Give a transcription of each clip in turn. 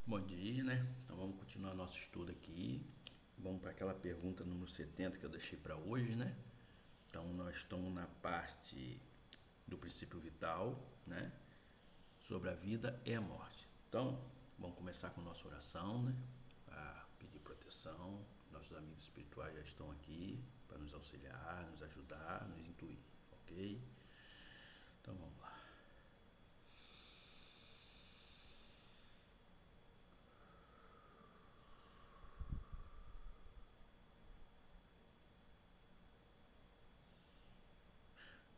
Bom dia, né? Então vamos continuar nosso estudo aqui. Vamos para aquela pergunta número 70 que eu deixei para hoje, né? Então nós estamos na parte do princípio vital, né? Sobre a vida e a morte. Então, vamos começar com nossa oração, né? Para pedir proteção. Nossos amigos espirituais já estão aqui para nos auxiliar, nos ajudar, nos intuir, ok? Então vamos lá.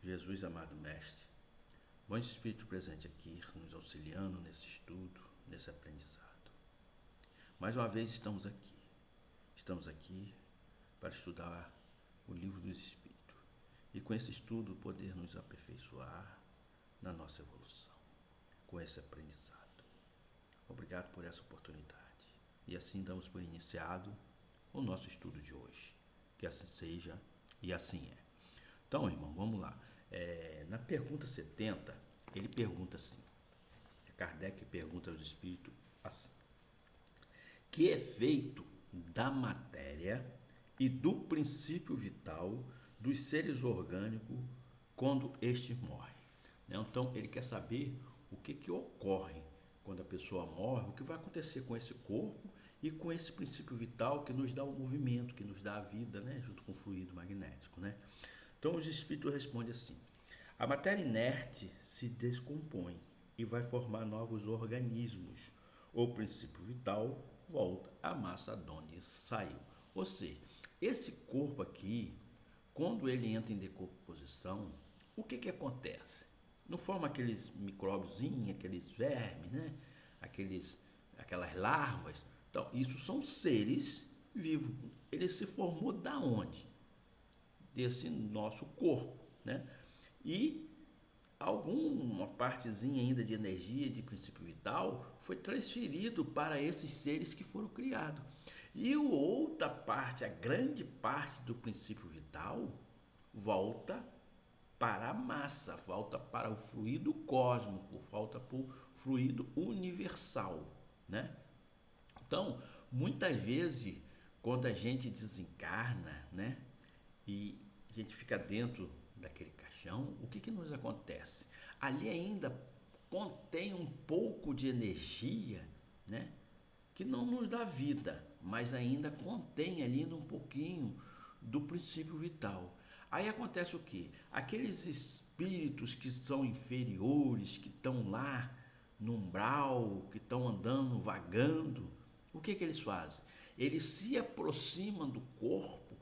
Jesus, amado Mestre, bom Espírito presente aqui, nos auxiliando nesse estudo, nesse aprendizado. Mais uma vez estamos aqui. Estamos aqui para estudar o livro dos Espíritos e com esse estudo poder nos aperfeiçoar na nossa evolução, com esse aprendizado. Obrigado por essa oportunidade. E assim damos por iniciado o nosso estudo de hoje. Que assim seja e assim é. Então, irmão, vamos lá. Na pergunta 70, ele pergunta assim, Kardec pergunta aos espíritos assim: que efeito da matéria e do princípio vital dos seres orgânicos quando estes morrem? Então, ele quer saber o que ocorre quando a pessoa morre, o que vai acontecer com esse corpo e com esse princípio vital que nos dá o movimento, que nos dá a vida, né, junto com o fluido magnético, né? Então, os espíritos respondem assim: a matéria inerte se descompõe e vai formar novos organismos. O princípio vital volta à massa de onde saiu. Ou seja, esse corpo aqui, quando ele entra em decomposição, o que acontece? Não forma aqueles micróbiozinhos, aqueles vermes, né? Aquelas larvas. Então, isso são seres vivos. Ele se formou da onde? Desse nosso corpo, né? E alguma partezinha ainda de energia, de princípio vital, foi transferido para esses seres que foram criados. E outra parte, a grande parte do princípio vital, volta para a massa, volta para o fluido cósmico, volta para o fluido universal, né? Então, muitas vezes, quando a gente desencarna, né, e a gente fica dentro daquele caixão, o que nos acontece? Ali ainda contém um pouco de energia, né, que não nos dá vida, mas ainda contém ali um pouquinho do princípio vital. Aí acontece o quê? Aqueles espíritos que são inferiores, que estão lá no umbral, que estão andando, vagando, o que eles fazem? Eles se aproximam do corpo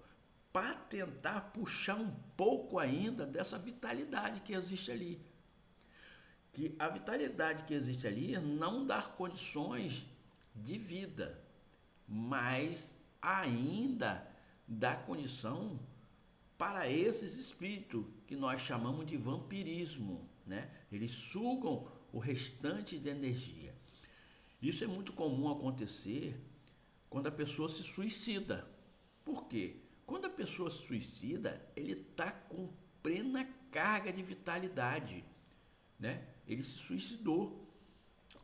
para tentar puxar um pouco ainda dessa vitalidade que existe ali. Que a vitalidade que existe ali não dá condições de vida, mas ainda dá condição para esses espíritos que nós chamamos de vampirismo, né? Eles sugam o restante de energia. Isso é muito comum acontecer quando a pessoa se suicida. Por quê? Quando a pessoa se suicida, ele está com plena carga de vitalidade, né? Ele se suicidou.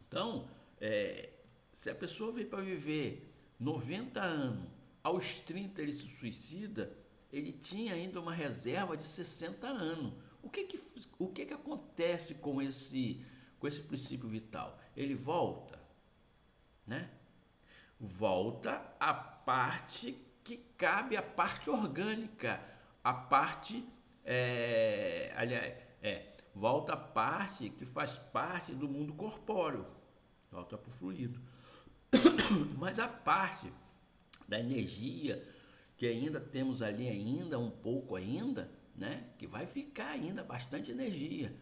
Então, se a pessoa veio para viver 90 anos, aos 30 ele se suicida, ele tinha ainda uma reserva de 60 anos. O que acontece com esse princípio vital? Ele volta, né? Volta a parte que cabe, a parte orgânica, a parte, volta a parte que faz parte do mundo corpóreo, volta para o fluido. Mas a parte da energia que ainda temos ali ainda um pouco ainda, né, que vai ficar ainda bastante energia.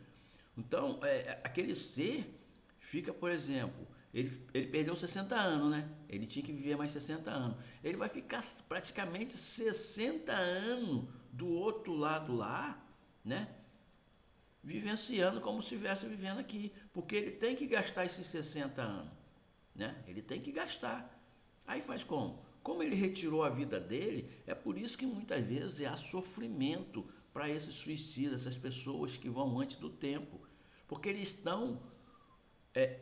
Então, aquele ser fica, por exemplo, ele perdeu 60 anos, né? Ele tinha que viver mais 60 anos. Ele vai ficar praticamente 60 anos do outro lado lá, né? Vivenciando como se estivesse vivendo aqui. Porque ele tem que gastar esses 60 anos, né? Ele tem que gastar. Aí faz como? Como ele retirou a vida dele, é por isso que muitas vezes há sofrimento para esses suicidas, essas pessoas que vão antes do tempo. Porque eles estão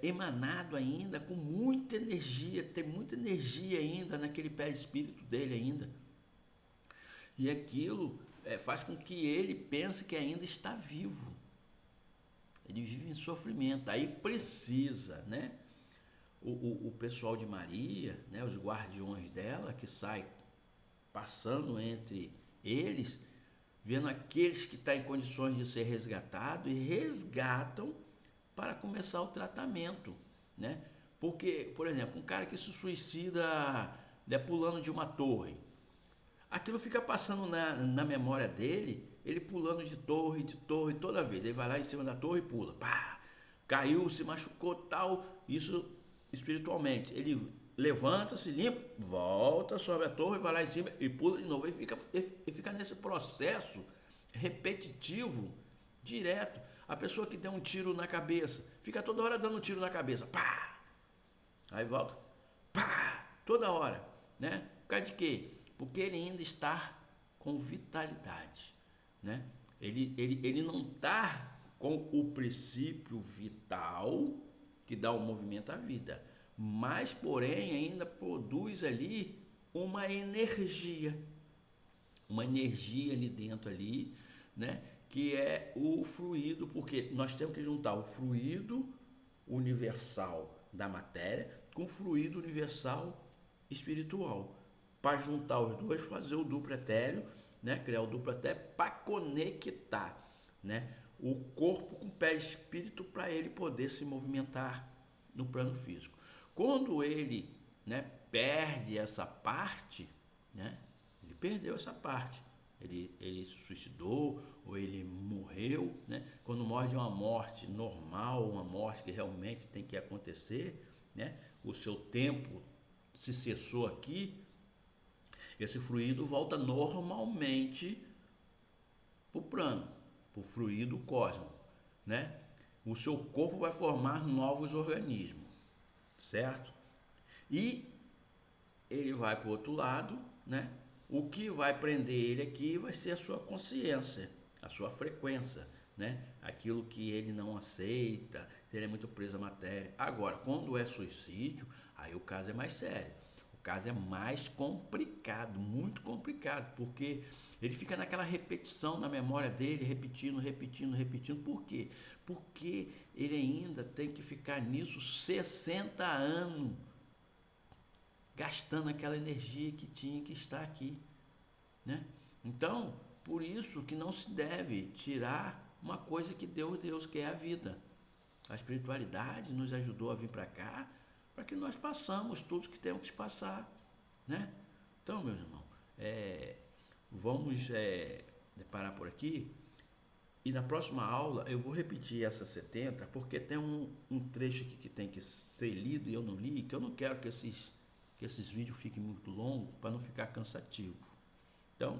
emanado ainda com muita energia, tem muita energia ainda naquele perispírito dele ainda. E aquilo faz com que ele pense que ainda está vivo. Ele vive em sofrimento. Aí precisa, né? O pessoal de Maria, né? Os guardiões dela, que sai passando entre eles, vendo aqueles que estão em condições de ser resgatados e resgatam para começar o tratamento, né? Porque, por exemplo, um cara que se suicida pulando de uma torre, aquilo fica passando na memória dele, ele pulando de torre, toda vez. Ele vai lá em cima da torre e pula. Pá! Caiu, se machucou, tal. Isso espiritualmente. Ele levanta-se, limpa, volta, sobe a torre, vai lá em cima e pula de novo. E fica nesse processo repetitivo, direto. A pessoa que deu um tiro na cabeça, fica toda hora dando um tiro na cabeça. Pá! Aí volta. Pá! Toda hora. Né? Por causa de quê? Porque ele ainda está com vitalidade, né? Ele não está com o princípio vital que dá o movimento à vida, mas, porém, ainda produz ali uma energia ali dentro ali, né? Que é o fluido, porque nós temos que juntar o fluido universal da matéria com o fluido universal espiritual, para juntar os dois, fazer o duplo etéreo, né? Criar o duplo etéreo para conectar, né? O corpo com o perispírito para ele poder se movimentar no plano físico. Quando ele, né, perde essa parte, né? Ele perdeu essa parte. Ele se suicidou ou ele morreu, né? Quando morre de uma morte normal, uma morte que realmente tem que acontecer, né? O seu tempo se cessou aqui. Esse fluido volta normalmente para o plano, para o fluido cósmico, né? O seu corpo vai formar novos organismos, certo? E ele vai para o outro lado, né? O que vai prender ele aqui vai ser a sua consciência, a sua frequência, né? Aquilo que ele não aceita, ele é muito preso à matéria. Agora, quando é suicídio, aí o caso é mais sério. O caso é mais complicado, muito complicado, porque ele fica naquela repetição na memória dele, repetindo. Por quê? Porque ele ainda tem que ficar nisso 60 anos, gastando aquela energia que tinha que estar aqui, né? Então, por isso que não se deve tirar uma coisa que deu Deus, que é a vida. A espiritualidade nos ajudou a vir para cá, para que nós passamos tudo que temos que passar, né? Então, meus irmãos, vamos parar por aqui, e na próxima aula eu vou repetir essa 70, porque tem um trecho aqui que tem que ser lido e eu não li, que eu não quero que esses vídeos fiquem muito longos, para não ficar cansativo. Então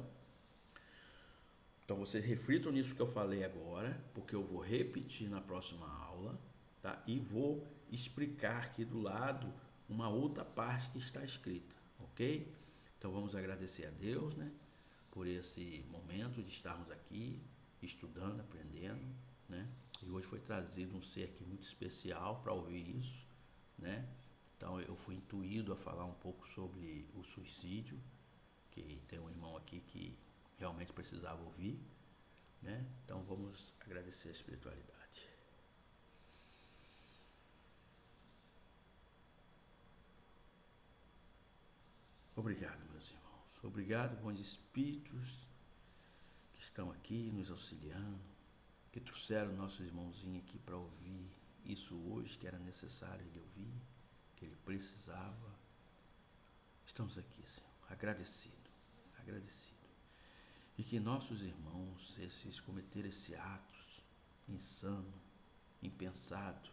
vocês reflitam nisso que eu falei agora, porque eu vou repetir na próxima aula, tá? E vou explicar aqui do lado uma outra parte que está escrita, ok? Então vamos agradecer a Deus, né? Por esse momento de estarmos aqui, estudando, aprendendo, né? E hoje foi trazido um ser aqui muito especial para ouvir isso, né? Então eu fui intuído a falar um pouco sobre o suicídio, que tem um irmão aqui que realmente precisava ouvir, né? Então vamos agradecer a espiritualidade. Obrigado, meus irmãos. Obrigado, bons espíritos que estão aqui nos auxiliando, que trouxeram nosso irmãozinho aqui para ouvir isso hoje, que era necessário ele ouvir, que ele precisava. Estamos aqui, Senhor, agradecido. E que nossos irmãos, esses cometeram esses atos insano, impensado,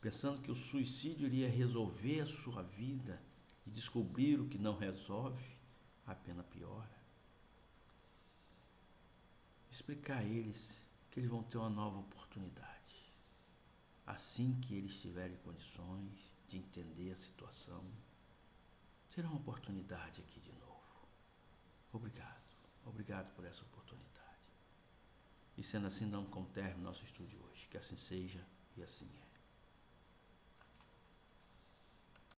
pensando que o suicídio iria resolver a sua vida, e descobriram que não resolve, a pena piora. Explicar a eles que eles vão ter uma nova oportunidade. Assim que eles tiverem condições de entender a situação, terão uma oportunidade aqui de novo. Obrigado por essa oportunidade. E sendo assim, damos como término nosso estudo de hoje. Que assim seja e assim é.